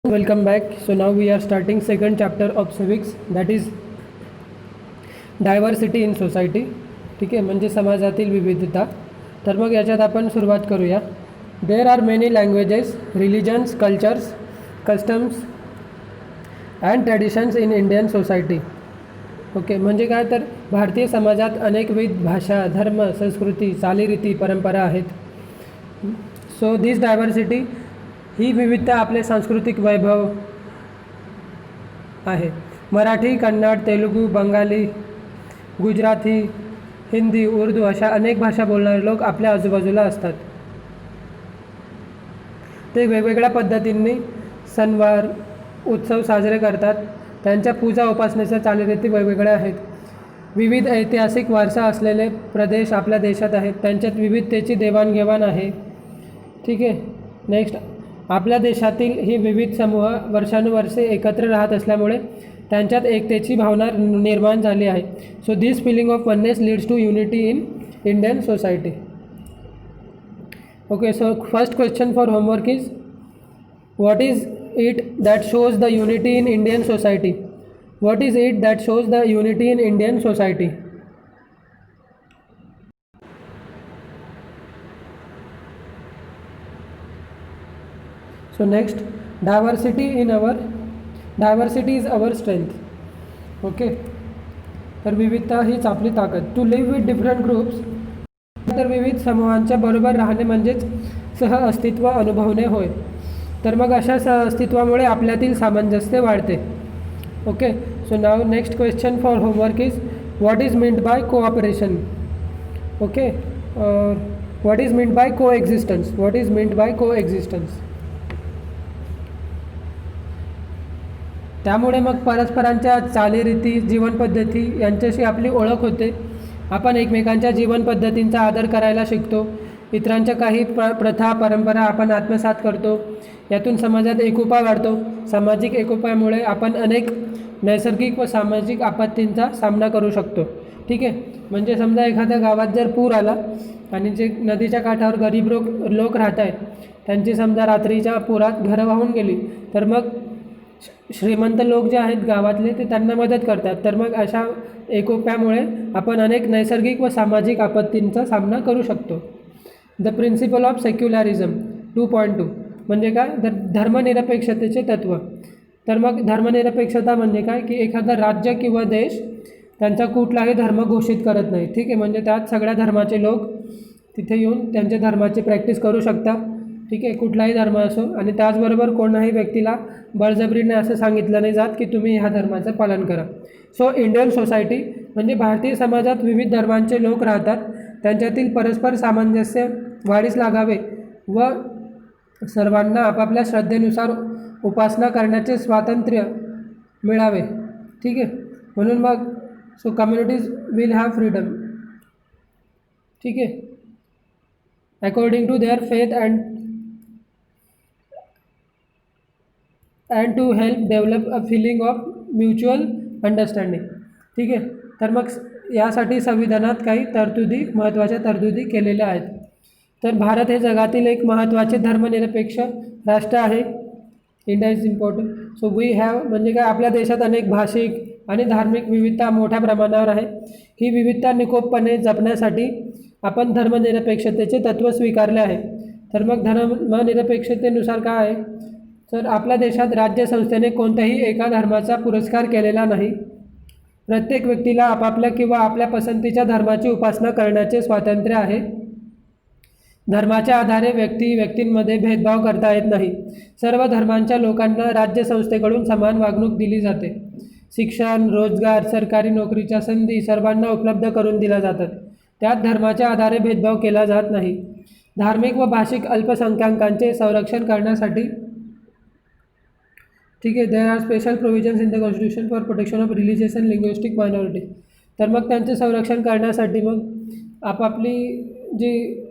Welcome back. So now we are starting second chapter of civics, that is diversity in society. ठीक आहे, म्हणजे समाजातील विविधता. तर मग याच्यात आपण सुरुवात करूया. There are many languages, religions, cultures, customs and traditions in Indian society. Okay, म्हणजे काय तर भारतीय समाजात अनेकविध भाषा, धर्म, संस्कृती, चालीरीती, परंपरा आहेत. सो दिस डायव्हर्सिटी, ही विविधता आपले सांस्कृतिक वैभव आहे. मराठी, कन्नड, तेलुगू, बंगाली, गुजराती, हिंदी, उर्दू अशा अनेक भाषा बोलणारे लोक आपल्या आजूबाजूला असतात. ते वेगवेगळ्या पद्धतींनी सणवार, उत्सव साजरे करतात. त्यांच्या पूजा उपासनेच्या चालीरीती वेगवेगळ्या आहेत. विविध ऐतिहासिक वारसा असलेले प्रदेश आपल्या देशात आहेत. त्यांच्यात विविधतेची देवाणघेवाण आहे. ठीक आहे. नेक्स्ट, आपल्या देशातील ही विविध समूह वर्षानुवर्षे एकत्र राहत असल्यामुळे त्यांच्यात एकतेची भावना निर्माण झाली आहे. So this feeling of oneness leads to unity in Indian society. Okay, so first question for homework is, what is it that shows the unity in Indian society? What is it that shows the unity in Indian society? So next, diversity is our strength. ओके, तर विविधता हीच आपली ताकद. To live with different groups, तर विविध समूहांच्या बरोबर राहणे म्हणजेच सहअस्तित्व अनुभवणे होय. तर मग अशा सहअस्तित्वामुळे आपल्यातील सामंजस्य वाढते. ओके, सो नाव next question for homework is, what is meant by cooperation? Okay, what is meant by coexistence? What is meant by coexistence? त्यामुळे मग परस्परांच्या चालीरीती, जीवनपद्धती यांच्याशी आपली ओळख होते. आपण एकमेकांच्या जीवनपद्धतींचा आदर करायला शिकतो. इतरांच्या काही प्रथा, परंपरा आपण आत्मसात करतो. यातून समाजात एकोपा वाढतो. सामाजिक एकोपामुळे आपण अनेक नैसर्गिक व सामाजिक आपत्तींचा सामना करू शकतो. ठीक आहे, म्हणजे समजा एखाद्या गावात जर पूर आला आणि जे नदीच्या काठावर गरीब लोक राहत आहेत, त्यांची समजा रात्रीच्या पुरात घरं वाहून गेली, तर मग श्रीमंत लोक जे आहेत गावातले ते त्यांना मदत करतात. तर मग अशा एकोप्यामुळे आपण अनेक नैसर्गिक व सामाजिक आपत्तींचा सामना करू शकतो. द प्रिन्सिपल ऑफ सेक्युलरिझम 2.2 म्हणजे काय? तर धर्मनिरपेक्षतेचे तत्त्व. तर मग धर्मनिरपेक्षता म्हणजे काय की एखादं राज्य किंवा देश त्यांचा कुठलाही धर्म घोषित करत नाही. ठीक आहे, म्हणजे त्यात सगळ्या धर्माचे लोक तिथे येऊन त्यांच्या धर्माची प्रॅक्टिस करू शकतात. ठीक आहे, कुठलाही धर्म असो. आणि त्याचबरोबर कोणाही व्यक्तीला बळजबरीने असं सांगितलं नाही जात की तुम्ही ह्या धर्माचं पालन करा. सो इंडियन सोसायटी म्हणजे भारतीय समाजात विविध धर्मांचे लोक राहतात. त्यांच्यातील परस्पर सामंजस्य वाढीस लागावे व सर्वांना आपापल्या श्रद्धेनुसार उपासना करण्याचे स्वातंत्र्य मिळावे. ठीक आहे, म्हणून मग so communities will have freedom. ठीक आहे, according to their faith and to help develop a feeling of mutual understanding. ठीक आहे, तर मग यासाठी संविधानात काही महत्त्वाच्या तरतुदी केलेल्या आहेत. तर भारत हे जगातील एक महत्त्वाचे धर्मनिरपेक्ष राष्ट्र आहे. India is important. So we have म्हणजे काय, आपल्या देशात अनेक भाषिक आणि धार्मिक विविधता मोठ्या प्रमाणावर आहे. ही विविधता निकोपपणे जपण्यासाठी आपण धर्मनिरपेक्षतेचे तत्त्व स्वीकारले आहे. तर मग धर्मनिरपेक्षतेनुसार काय आहे, तर आपल्या देशात राज्यसंस्थेने कोणत्याही एका धर्माचा पुरस्कार केलेला नाही. प्रत्येक व्यक्तीला आपापल्या किंवा आपल्या पसंतीच्या धर्माची उपासना करण्याचे स्वातंत्र्य आहे. धर्माच्या आधारे व्यक्तींमध्ये भेदभाव करता येत नाही. सर्व धर्मांच्या लोकांना राज्यसंस्थेकडून समान वागणूक दिली जाते. शिक्षण, रोजगार, सरकारी नोकरीच्या संधी सर्वांना उपलब्ध करून दिल्या जातात. त्यात धर्माच्या आधारे भेदभाव केला जात नाही. धार्मिक व भाषिक अल्पसंख्याकांचे संरक्षण करण्यासाठी ठीक आहे, there are special provisions in the constitution for protection of religious and linguistic minority. तर मग त्यांचे संरक्षण करण्यासाठी मग आपापली जी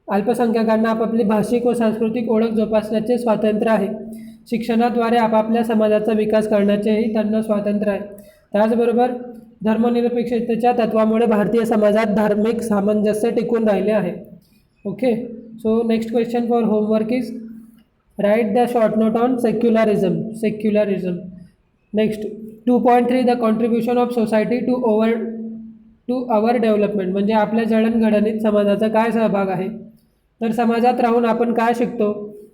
अल्पसंख्याकांना आपापली भाषिक व सांस्कृतिक ओळख जोपासण्याचे स्वातंत्र्य आहे. शिक्षणाद्वारे आपापल्या समाजाचा विकास करण्याचेही त्यांना स्वातंत्र्य आहे. त्याचबरोबर धर्मनिरपेक्षतेच्या तत्त्वामुळे भारतीय समाजात धार्मिक सामंजस्य टिकून राहिले आहे. Okay, so next question for homework is, Write the short note on secularism. Next, 2.3 the contribution of society to our development. म्हणजे आपल्या जडणघडणीत समाजाचा काय सहभाग आहे. तर समाजात राहून आपण काय शिकतो,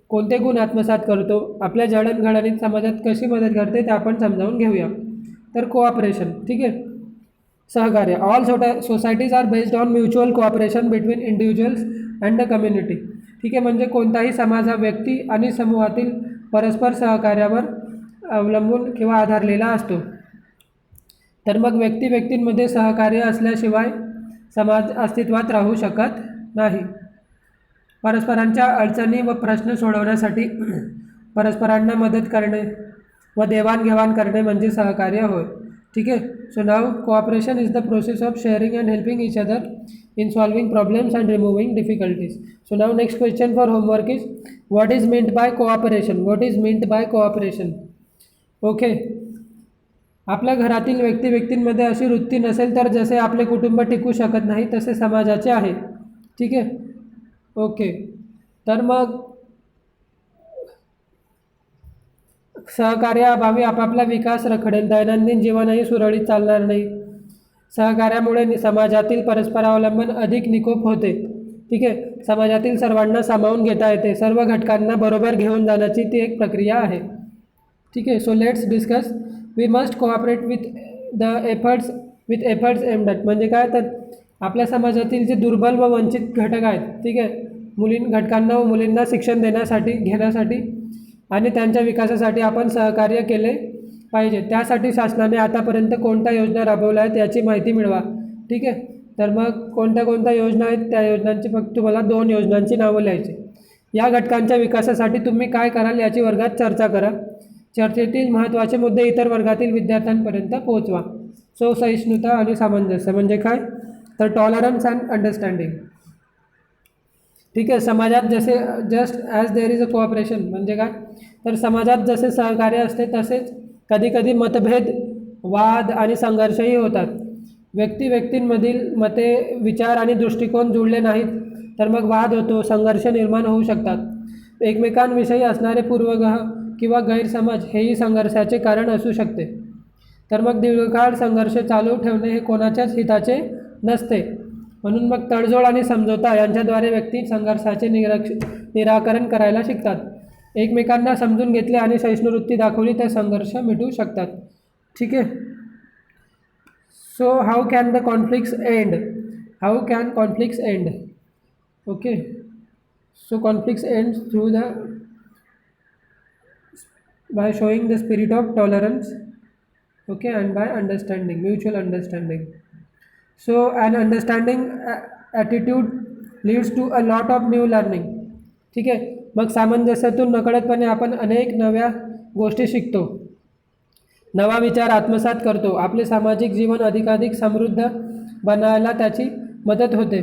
कोणते गुण आत्मसात करतो, आपल्या जडणघडणीत समाजात कशी मदत करते ते आपण समजावून घेऊया. तर कोऑपरेशन, ठीक आहे, सहकार्य. All societies are based on mutual cooperation between individuals and the community. ठीक आहे, म्हणजे कोणताही समाज हा व्यक्ती आणि समूहातील परस्पर सहकार्यावर अवलंबून किंवा आधारलेला असतो. तर मग व्यक्तींमध्ये सहकार्य असल्याशिवाय समाज अस्तित्वात राहू शकत नाही. परस्परांच्या अडचणी व प्रश्न सोडवण्यासाठी परस्परांना मदत करणे व देवाणघेवाण करणे म्हणजे सहकार्य होय. ठीक आहे. So now cooperation is the process of sharing and helping each other in solving problems and removing difficulties. So now next question for homework is, what is meant by cooperation? What is meant by cooperation? Okay. आपल्या घरातील व्यक्तींमध्ये अशी वृत्ती नसेल तर जसे आपले कुटुंब टिकू शकत नाही तसे समाजाचे आहे. ठीक आहे. ओके. तर मग सहकार्याअभावी आपापला विकास रखडेल, दैनंदिन जीवनही सुरळीत चालणार नाही. सहकार्यामुळे समाजातील परस्परावलंबन अधिक निकोप होते. ठीक आहे. समाजातील सर्वांना सामावून घेता येते, सर्व घटकांना बरोबर घेऊन जाण्याची ती एक प्रक्रिया आहे. ठीक आहे. So let's discuss. We must cooperate with efforts aimed at. म्हणजे काय, तर आपल्या समाजातील जे दुर्बल व वंचित घटक आहेत, ठीक आहे, घटकांना व मुलींना शिक्षण घेण्यासाठी आणि त्यांच्या विकासासाठी आपण सहकार्य केले पाहिजे. त्यासाठी शासनाने आतापर्यंत कोणत्या योजना राबवल्या आहेत याची माहिती मिळवा. ठीक आहे. तर मग कोणत्या योजना आहेत, त्या योजनांची फक्त तुम्हाला 2 योजनांची नावं लिहायची. या घटकांच्या विकासासाठी तुम्ही काय कराल याची वर्गात चर्चा करा. चर्चेतील महत्त्वाचे मुद्दे इतर वर्गातील विद्यार्थ्यांपर्यंत पोहोचवा. सो सहिष्णुता आणि सामंजस्य म्हणजे काय, तर टॉलरन्स अँड अंडरस्टँडिंग. ठीक आहे. समाजात जसे just as there is a cooperation म्हणजे काय, तर समाजात जसे सहकार्य असते तसेच कधीकधी मतभेद, वाद आणि संघर्षही होतात. व्यक्तींमधील मते, विचार आणि दृष्टिकोन जुळले नाहीत तर मग वाद होतो, संघर्ष निर्माण होऊ शकतात. एकमेकांविषयी असणारे पूर्वग्रह किंवा गैरसमज हेही संघर्षाचे कारण असू शकते. तर मग दीर्घकाळ संघर्ष चालू ठेवणे हे कोणाच्याच हिताचे नसते. म्हणून मग तडजोड आणि समझोता यांच्याद्वारे व्यक्ती संघर्षाचे निराकरण करायला शिकतात. एकमेकांना समजून घेतले आणि सहिष्णुवृत्ती दाखवली तर संघर्ष मिटू शकतात. ठीक आहे. So how can the conflicts end? Okay. So conflicts end through by showing the spirit of tolerance, okay, and by mutual understanding. So an understanding attitude leads to a lot of new learning. ठीक आहे. मग सामंजस्यातून नकळतपणे आपण अनेक नव्या गोष्टी शिकतो, नवा विचार आत्मसात करतो, आपले सामाजिक जीवन अधिकाधिक समृद्ध बनायला त्याची मदत होते.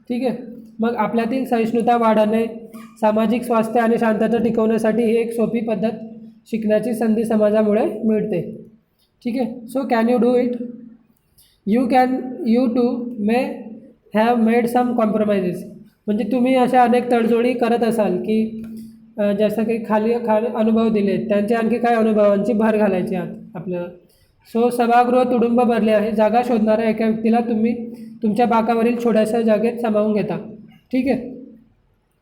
ठीक आहे. मग आपल्यातील सहिष्णुता वाढवणे, सामाजिक स्वास्थ्य आणि शांतता टिकवण्यासाठी ही एक सोपी पद्धत शिकण्याची संधी समाजामुळे मिळते. ठीक आहे. So can you do it? You too may have made some compromises. म्हणजे तुम्ही अशा अनेक तडजोडी करत असाल की जसं की खाली अनुभव दिले, त्यांच्या आणखी काय अनुभवांची भर घालायची आपल्याला. सो सभागृह तुडुंब भरले आहे. जागा शोधणाऱ्या एका व्यक्तीला तुम्ही तुमच्या बाकावरील छोट्याशा जागेत सामावून घेता. ठीक आहे.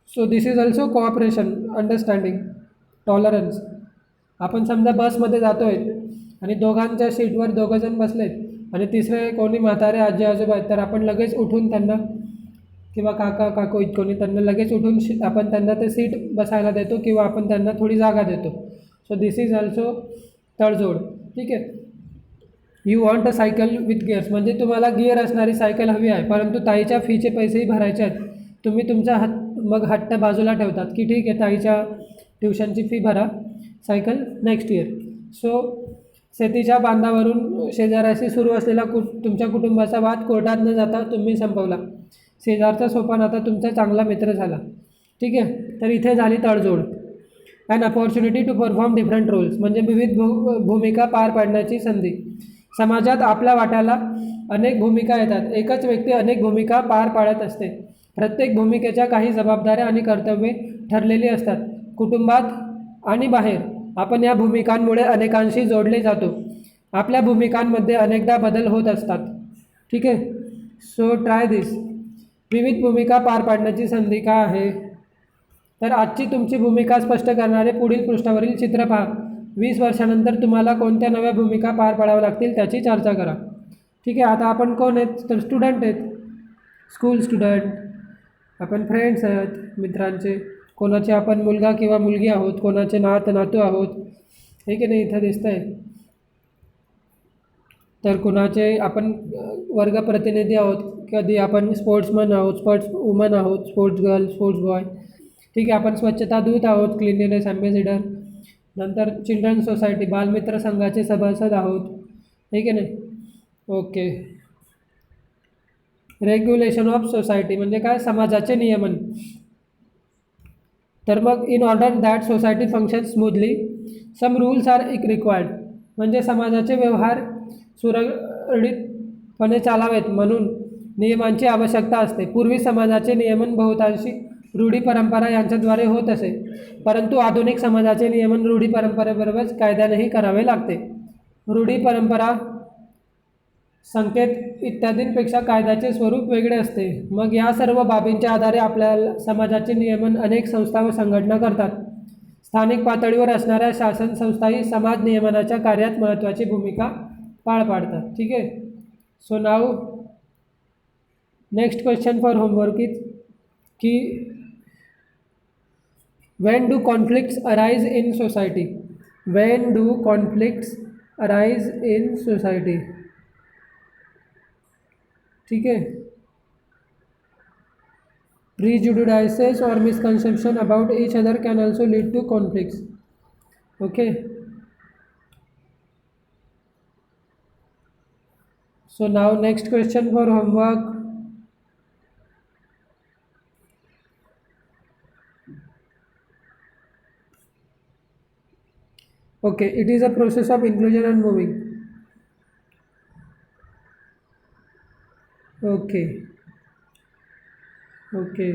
So this is also cooperation, understanding, tolerance. आपण समजा बसमध्ये जातो आहे आणि दोघांच्या सीटवर 2 जण बसलेत आणि तिसरे कोणी म्हातारे आजी आजोबा आहेत, तर आपण लगेच उठून त्यांना किंवा काका काकू कोणी त्यांना लगेच उठून आपण त्यांना ते सीट बसायला देतो किंवा आपण त्यांना थोडी जागा देतो. सो दिस इज ऑल्सो तडजोड. ठीक आहे. You want a cycle with gears. म्हणजे तुम्हाला गिअर असणारी सायकल हवी आहे परंतु ताईच्या फीचे पैसेही भरायचे आहेत. तुम्ही तुमचा मग हट्ट बाजूला ठेवतात की ठीक आहे, ताईच्या ट्युशनची फी भरा, सायकल नेक्स्ट इयर. सो शेतीच्या बांधावरून शेजाऱ्याशी सुरू असलेला तुमच्या कुटुंबाचा वाद कोर्टात न जाता तुम्ही संपवला. शेजारचा सोपान आता तुमचा चांगला मित्र झाला. ठीक आहे. तर इथे झाली तडजोड. And opportunity to perform different roles. म्हणजे विविध भूमिका पार पाडण्याची संधी. समाजात आपल्या वाट्याला अनेक भूमिका येतात. एकच व्यक्ती अनेक भूमिका पार पाडत असते. प्रत्येक भूमिकेच्या काही जबाबदाऱ्या आणि कर्तव्ये ठरलेली असतात. कुटुंबात आणि बाहेर आपण या भूमिकांमुळे अनेकांशी जोडले जातो. आपल्या भूमिकांमध्ये अनेकदा बदल होत असतात. ठीक आहे. सो ट्राय दिस. विविध भूमिका पार पाडण्याची संधी काय आहे? तर आजची तुमची भूमिका स्पष्ट करणारे पुढील पृष्ठावरील चित्र पहा. 20 वर्षानंतर तुम्हाला कोणत्या नव्या भूमिका पार पाडाव्या लागतील त्याची चर्चा करा. ठीक आहे. आता आपण कोण आहेत? तर स्टुडंट आहेत, स्कूल स्टुडंट. आपण फ्रेंड्स आहेत, मित्रांचे. कोणाचे आपण मुलगा किंवा मुलगी आहोत, कोणाचे नातू आहोत, हे की नाही इथं दिसतं आहे. तर कुणाचे आपण वर्ग प्रतिनिधी आहोत, कधी आपण स्पोर्ट्समन आहोत, स्पोर्ट्स वुमन आहोत, स्पोर्ट्स गर्ल, स्पोर्ट्स बॉय. ठीक आहे. आपण स्वच्छता दूत आहोत, क्लिनलीनेस ॲम्बेसिडर. नंतर चिल्ड्रन सोसायटी, बालमित्र संघाचे सभासद आहोत, हे की नाही. ओके. रेग्युलेशन ऑफ सोसायटी म्हणजे काय? समाजाचे नियमन. तर मग in order that society function smoothly some rules are required. म्हणजे समाजाचे व्यवहार सुरळीतपणे चालावेत म्हणून नियमांची आवश्यकता असते. पूर्वी समाजाचे नियमन बहुतांशी रूढी परंपरा यांच्याद्वारे होत असे, परंतु आधुनिक समाजाचे नियमन रूढी परंपरेबरोबरच कायद्यानेही करावे लागते. रूढी परंपरा, संकेत इत्यादींपेक्षा कायद्याचे स्वरूप वेगळे असते. मग या सर्व बाबींच्या आधारे आपल्या समाजाचे नियमन अनेक संस्था व संघटना करतात. स्थानिक पातळीवर असणाऱ्या शासन संस्थाही समाज नियमनाच्या कार्यात महत्त्वाची भूमिका पार पाडतात. ठीक आहे. सो नाव next question for homework is की when do conflicts arise in society? When do conflicts arise in society? ठीक है. Prejudices or misconception about each other can also lead to conflicts. Okay. So now next question for homework. Okay, it is a process of inclusion and moving. Okay. Okay.